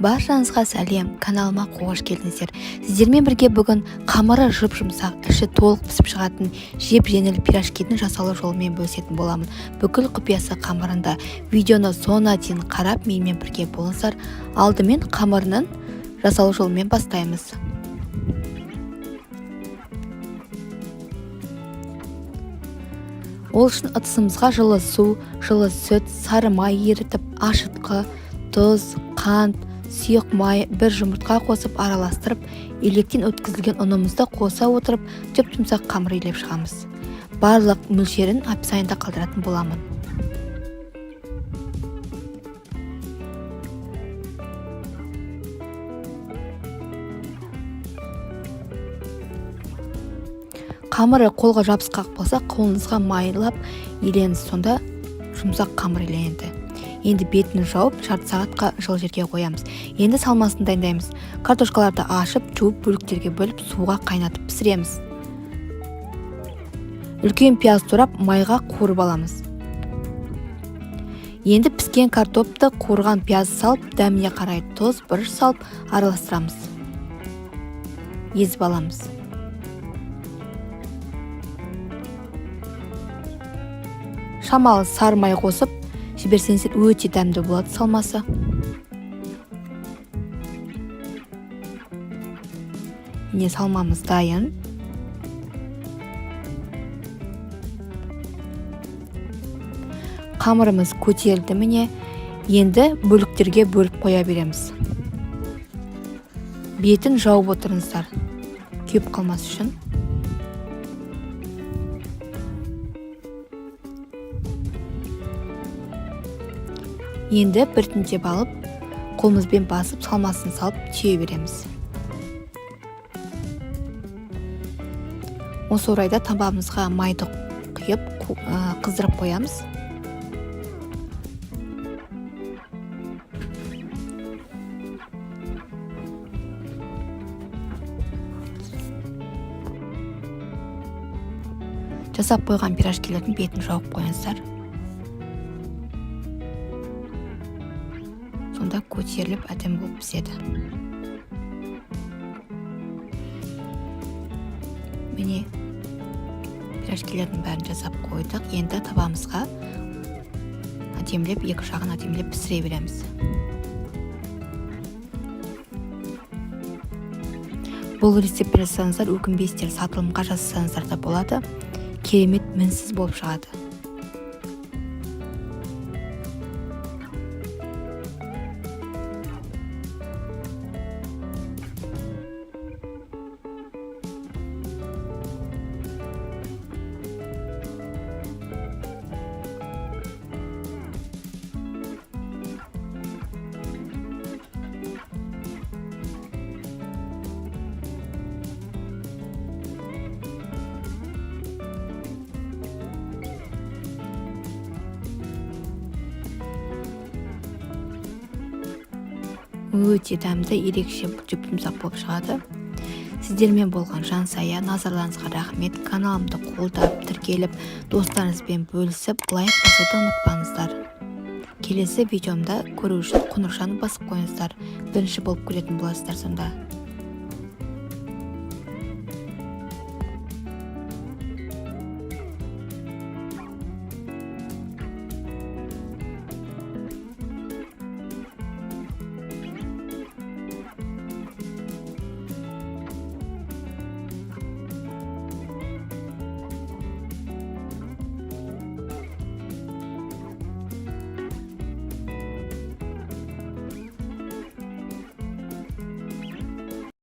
Баршаңызға сәлем, каналыма қош келдіңіздер. Сіздермен бірге бүгін қамыры жып-жұмсақ, іші толық пісіп шығатын жеп-жеңіл пирожкидің жасалу жолымен бөлісетін боламын. Бүкіл құпиясы қамырында. Видеоны соңына дейін қарап, менімен бірге болыңыздар. Алдымен қамырының жасалу жолымен бастаймыз. Ол үшін ыдысымызға жылы су, жылы сүт, сары май ерітіп, ашытқы, тұз, қант, сұйық май, бір жұмыртқа қосып араластырып, електен өткізілген ұнымызды қоса отырып, жып-жұмсақ қамыр илеп шығамыз. Барлық мөлшерін описаниеда қалдыратын боламын. Қамыры қолға жабысқақ болса, қолыңызға майлап иленіз, сонда жұмсақ қамыр иленеді. Енді бетін жауып, жарты сағатқа жылы жерге қоямыз. Енді салмасын дайындаймыз. Картошкаларды ашып, жуып, бөліктерге бөліп, суға қайнатып пісіреміз. Үлкен пияз турап, майға қуырып аламыз. Енді піскен картопты қуырған пияз салып, дәміне қарай тұз, бұрыш салып, араластырамыз. Езіп аламыз. Шамалы сары май қосып, жіберсеңіздер өте дәмді болады салмасы. Міне салмамыз дайын. Қамырымыз көтерілді міне. Енді бөліктерге бөліп қоя береміз. Бетін жауып отырыңыздар, күйіп қалмас үшін. Енді біртіндеп алып, қолымызбен басып, салмасын салып, түйе береміз. Осы орайда табағымызға майды құйып, қыздырып қоямыз. Жасап қойған пирожкилердің бетін жауып қойыңыздар. Сонда көтеріліп әдемі болып піседі. Міне пирожкилердің бәрін жасап қойдық. Енді табағымызға әдемілеп, екі жағын әдемілеп пісіре береміз. Бұл рецепт жасасаңыздар, өкінбейсіздер, сатылымға жасасаңыздар да болады. Керемет мінсіз болып шығады. Өте дәмді, ерекше жып-жұмсақ болып шығады. Сіздермен болған жансая, назарларыңызға рахмет. Каналымды қолдап, тіркеліп, достарыңызбен бөлісіп, лайк басуды ұмытпаңыздар. Келесі видеомда көру үшін қоңырауын басып қойыңыздар. Бірінші болып көретін боласыздар сонда.